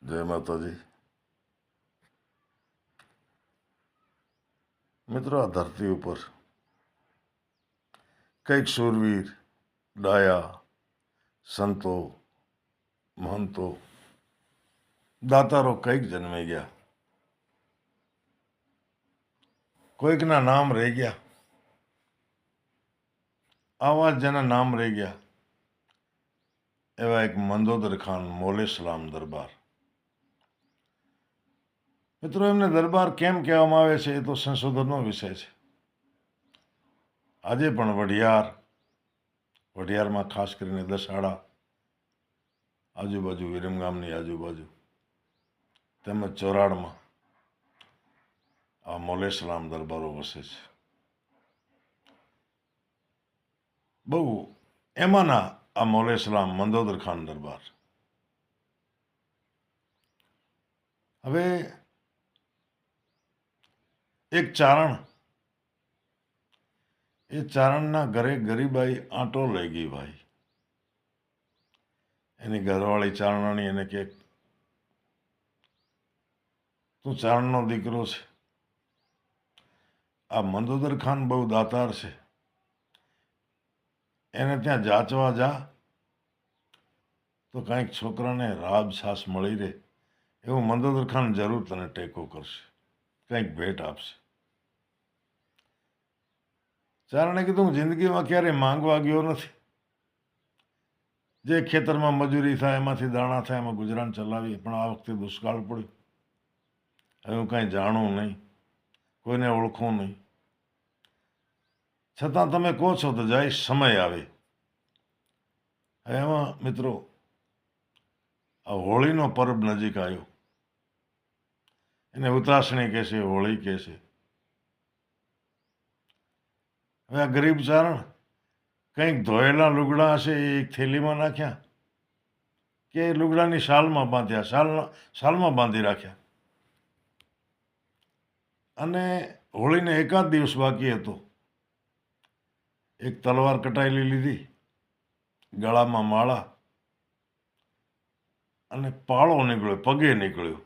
જય માતાજી. મિત્રો, આ ધરતી ઉપર કંઈક શૂરવીર, ડાયા, સંતો, મહંતો, દાતારો કંઈક જન્મી ગયા. કોઈકના નામ રહી ગયા. આવા જ જેના નામ રહી ગયા એવા એક મંદોદર ખાન મોલે સલામ દરબાર. મિત્રો, એમને દરબાર કેમ કહેવામાં આવે છે એ તો સંશોધનનો વિષય છે. આજે પણ વઢિયારમાં ખાસ કરીને દસાડા આજુબાજુ, વિરમગામની આજુબાજુ તેમજ ચોરાડમાં આ મોલે સલામ દરબારો વસે છે. બહુ એમાંના આ મોલે સલામ મંદોદર ખાન દરબાર. હવે એક ચારણ, એ ચારણના ઘરે ગરીબાઈ આંટો લઈ ગઈ ભાઈ. એની ઘરવાળી ચારણાની એને કે તું ચારણનો દીકરો છે, આ મંદોદર ખાન બહુ દાતાર છે, એને ત્યાં જાચવા જા તો કંઈક છોકરાને રાબ છાસ મળી રહે એવું મંદોદર ખાન જરૂર તને ટેકો કરશે, કંઈક ભેટ આપશે. ચારણે કીધું હું જિંદગીમાં ક્યારેય માંગવા ગયો નથી. જે ખેતરમાં મજૂરી થાય એમાંથી દાણા થાય એમાં ગુજરાન ચલાવીએ, પણ આ વખતે દુષ્કાળ પડ્યો. હવે હું કાંઈ જાણું નહીં, કોઈને ઓળખું નહીં, છતાં તમે કહો છો તો જાય, સમય આવે. હવે એમાં મિત્રો આ હોળીનો પર્વ નજીક આવ્યો. એને ઉતાસણી કહેશે, હોળી કહેશે. હવે આ ગરીબ ચારણ કંઈક ધોયેલા લુગડા હશે એ એક થેલીમાં નાખ્યા કે લુગડાની શાલમાં બાંધ્યા, શાલમાં બાંધી રાખ્યા. અને હોળીને એકાદ દિવસ બાકી હતો. એક તલવાર કટાયેલી લીધી, ગળામાં માળા, અને પાળો નીકળ્યો, પગે નીકળ્યો.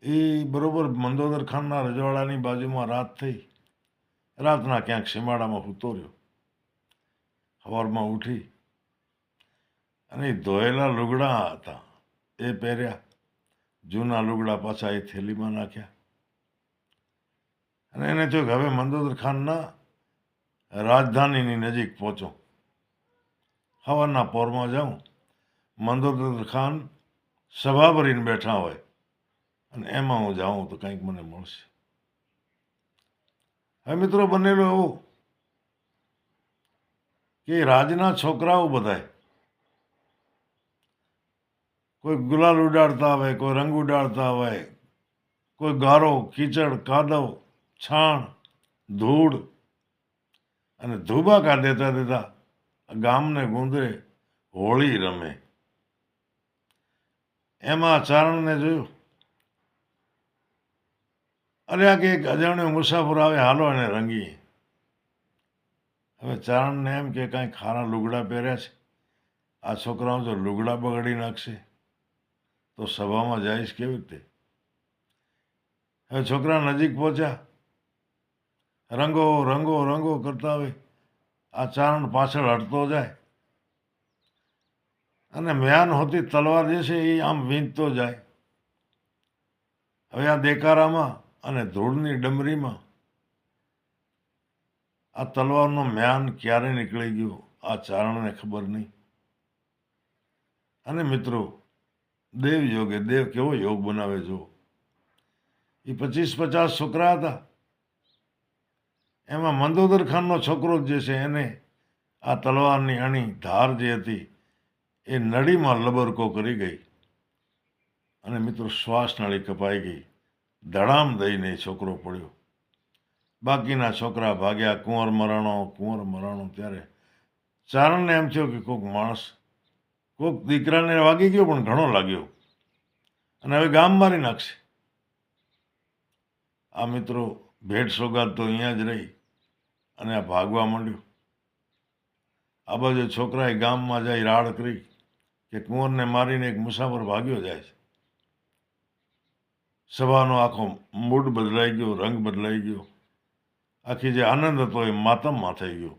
એ બરોબર મંદોદર ખાનના રજવાડાની બાજુમાં રાત થઈ. રાતના ક્યાંક સીમાડામાં સૂતો રહ્યો. સવારમાં ઉઠી અને ધોયેલા લુગડા હતા એ પહેર્યા, જૂના લુગડા પાછા એ થેલીમાં નાખ્યા. અને એને થયું કે હવે મંદોદર ખાનના રાજધાનીની નજીક પહોંચો. સવારના પોરમાં જાઉં, મંદોદર ખાન સભા ભરીને બેઠા હોય અને એમાં હું જાઉં તો કંઈક મને મળશે. હવે મિત્રો બનેલો એવો કે રાજના છોકરાઓ બધાય કોઈ ગુલાલ ઉડાડતા હોય, કોઈ રંગ ઉડાડતા હોય, કોઈ ગારો, કીચડ, કાદવ, છાણ, ધૂળ અને ધુબાકા દેતા દેતા ગામને ગુંદરે હોળી રમે. એમાં ચારણને જોયું, અરે આ કે એક અજાણ્યો મુસાફર આવે, હાલો એને રંગીએ. હવે ચારણને એમ કે કાંઈ ખારા લુગડા પહેર્યા છે, આ છોકરાઓ જો લુગડા બગાડી નાખશે તો સભામાં જઈશ કેવી રીતે. હવે છોકરા નજીક પહોંચ્યા, રંગો રંગો રંગો કરતા હોય. આ ચારણ પાછળ હટતો જાય અને મ્યાન હોતી તલવાર જે છે એ આમ વીંધતો જાય. હવે આ દેકારામાં અને ધૂળની ડમરીમાં આ તલવારનો મ્યાન ક્યારે નીકળી ગયો આ ચારણને ખબર નહીં. અને મિત્રો, દેવ યોગે દેવ કેવો યોગ બનાવે જો. એ 25-50 છોકરા હતા, એમાં મંદોદર ખાનનો છોકરો જે છે એને આ તલવારની અણી ધાર જે હતી એ નળીમાં લબરકો કરી ગઈ અને મિત્રો શ્વાસ નળી કપાઈ ગઈ. ધડામ દઈને છોકરો પડ્યો. બાકીના છોકરા ભાગ્યા, કુંવર મરાણો. ત્યારે ચારણને એમ થયો કે કોઈક માણસ, કોઈક દીકરાને વાગી ગયો પણ ઘણો લાગ્યો અને હવે ગામ મારી નાખશે. આ મિત્રો ભેટ સોગાદ તો અહીંયા જ રહી અને આ ભાગવા માંડ્યું. આ બાજુ છોકરાએ ગામમાં જઈ રાડ કરી કે કુંવરને મારીને એક મુસાફર ભાગ્યો જાય છે. સભાનો આખો મૂડ બદલાઈ ગયો, રંગ બદલાઈ ગયો, આખી જે આનંદ હતો એ માતમમાં થઈ ગયો.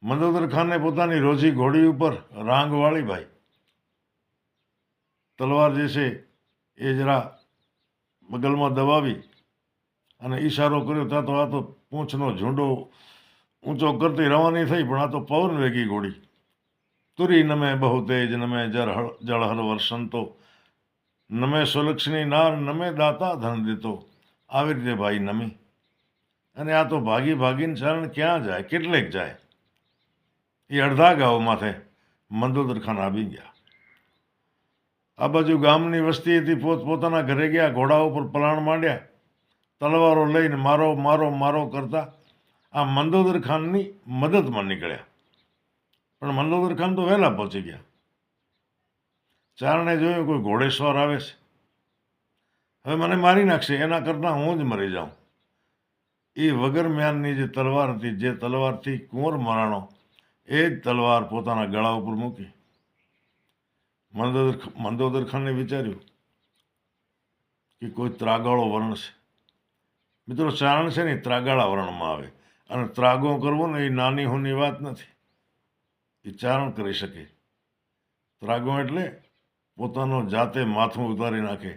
મંદોદર ખાને પોતાની રોજી ઘોડી ઉપર રાંગ વાળી ભાઈ તલવાર જે છે એ જરા બગલમાં દબાવી અને ઈશારો કર્યો. ત્યાં તો આ તો પૂંછનો ઝૂંડો ઊંચો કરતી રવાની થઈ, પણ આ તો પવન વેગી ઘોડી. તુરી નમે બહુ તેજ નમે જળહર વર્ષંતો નમે સુલક્ષણી નાર નમે દાતા ધન દીતો. આવી રીતે ભાઈ નમી. અને આ તો ભાગી ભાગીને ચારણ ક્યાં જાય, કેટલેક જાય. એ અડધા ગાઉ માથે મંદોદર ખાન આવી ગયા. આ બાજુ ગામની વસ્તી હતી, પોતપોતાના ઘરે ગયા, ઘોડા ઉપર પલાણ માંડ્યા, તલવારો લઈને મારો મારો મારો કરતા આ મંદોદર ખાનની મદદમાં નીકળ્યા. પણ મંદોદર ખાન તો વહેલા પહોંચી ગયા. ચારણે જોયું કોઈ ઘોડેસવાર આવે છે, હવે મને મારી નાખશે, એના કરતાં હું જ મરી જાઉં. એ વગર મ્યાનની જે તલવાર હતી, જે તલવારથી કુંવર મરાણો, એ જ તલવાર પોતાના ગળા ઉપર મૂકી. મંદોદર ખાને વિચાર્યું કે કોઈ ત્રાગાળો વર્ણ છે. મિત્રો, ચારણ છે ને ત્રાગાળા વર્ણમાં આવે, અને ત્રાગો કરવો ને એ નાની હોની વાત નથી. એ ચારણ કરી શકે. ત્રાગો એટલે પોતાનો જાતે માથું ઉતારી નાખે,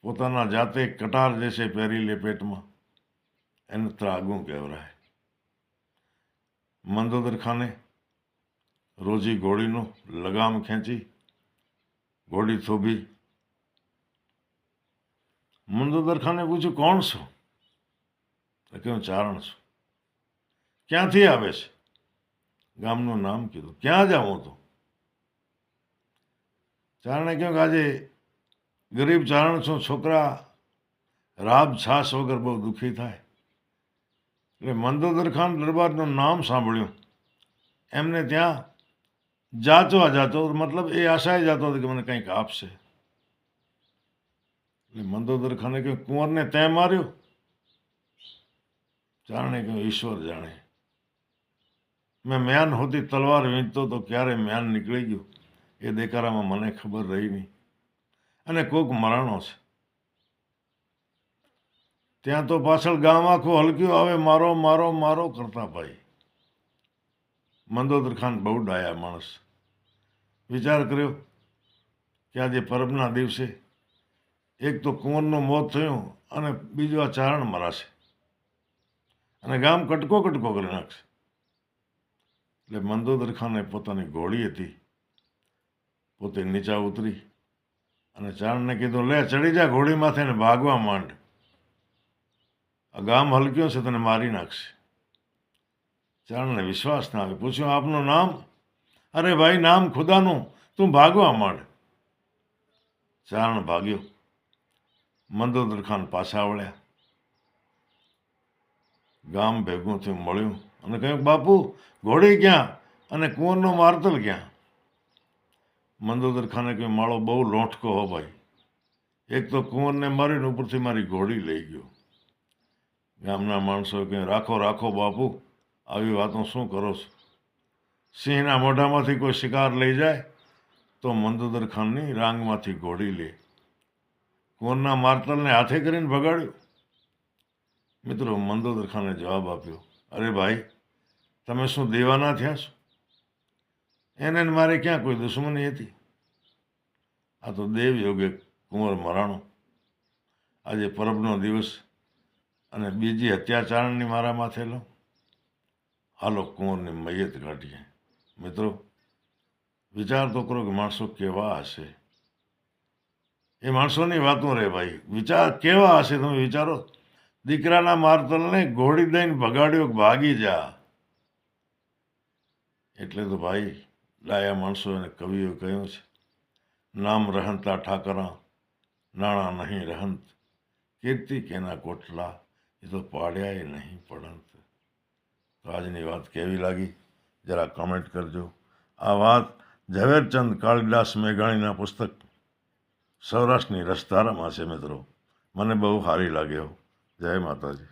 પોતાના જાતે કટાર જે છે પહેરી લે પેટમાં, એને ત્રાગું કહેવાય. મંદોદર ખાને રોજી ઘોડીનો લગામ ખેંચી ઘોડી થોભી. મંદોદર ખાને પૂછ્યું, કોણ છો? કે હું ચારણ છું. ક્યાંથી આવે છે? ગામનું નામ કીધું. ક્યાં જાઉં તો? ચારણે કહ્યું કે આજે ગરીબ ચારણ છું, છોકરા રાબ છાસ વગર બહુ દુઃખી થાય. એટલે મંદોદર ખાન દરબારનું નામ સાંભળ્યું, એમને ત્યાં જાચવા જાતો, મતલબ એ આશાએ જાતો હતો કે મને કંઈક આપશે. એટલે મંદોદર ખાને કહ્યું, કુંવરને તે માર્યો? ચારણે કહ્યું, ઈશ્વર જાણે. મેં મ્યાન હોતી તલવાર વીંચતો તો ક્યારે મ્યાન નીકળી ગયું એ દેકારામાં મને ખબર રહી નહીં. અને કોક મરાણો છે. ત્યાં તો પાછળ ગામ આખું હલક્યું આવે, મારો મારો મારો કરતા ભાઈ. મંદોદર ખાન બહુ ડાયા માણસ. વિચાર કર્યો કે આજે પરબના દિવસે એક તો કુંવરનું મોત થયું, અને બીજું આ ચારણ મરાશે, અને ગામ કટકો કટકો કરી નાખશે. એટલે મંદોદર ખાને પોતાની ઘોડી હતી, પોતે નીચા ઉતરી અને ચારણને કીધું, લે ચડી જા ઘોડી માથે ને ભાગવા માંડ. આ ગામ હલક્યો છે, તને મારી નાખશે. ચારણને વિશ્વાસ ના આવે. પૂછ્યું, આપનું નામ? અરે ભાઈ, નામ ખુદાનું, તું ભાગવા માંડ. ચારણ ભાગ્યો. મંદોદર ખાન પાછા વળ્યા. ગામ ભેગું થયું, મળ્યું અને કહ્યું, બાપુ ઘોડી ક્યાં અને કુંવરનો મારતલ ક્યાં? મંદોદર ખાને કહ્યું, માળો બહુ લોંઠકો હો ભાઈ. એક તો કુંવરને મારીને ઉપરથી મારી ઘોડી લઈ ગયો. ગામના માણસોએ કહ્યું, રાખો રાખો બાપુ, આવી વાતો શું કરો છો? સિંહના મોઢામાંથી કોઈ શિકાર લઈ જાય તો મંદોદર ખાનની રાંગમાંથી ઘોડી લે. કુંવરના મારતલને હાથે કરીને ભગાડ્યું. મિત્રો, મંદોદર ખાને જવાબ આપ્યો, અરે ભાઈ, તમે શું દેવાના થયા છો? એને મારે ક્યાં કોઈ દુશ્મની હતી? આ તો દેવ યોગે કુંવર મરાણો. આજે પરબનો દિવસ અને બીજી અત્યાચારણની મારા માથે લો. હાલો કુંવરની મૈયત કાઢીએ. મિત્રો, વિચાર તો કરો કે માણસો કેવા હશે. એ માણસોની વાતો રહે ભાઈ. વિચાર કેવા હશે તમે વિચારો. દીકરાના મારતલને ઘોડી દઈને ભગાડ્યો, ભાગી જા. એટલે તો ભાઈ ડાયા માણસો અને કવિઓ કહ્યું છે, નામ રહંતા ઠાકરા નાણાં નહીં રહંત, કીર્તિ કેના કોટલા, એ તો પાડ્યા નહીં પડંત. તો આજની વાત કેવી લાગી જરા કમેન્ટ કરજો. આ વાત ઝવેરચંદ કાળીદાસ મેઘાણીના પુસ્તક સૌરાષ્ટ્રની રસધારામાં છે. મિત્રો, મને બહુ સારી લાગ્યો. જય માતાજી.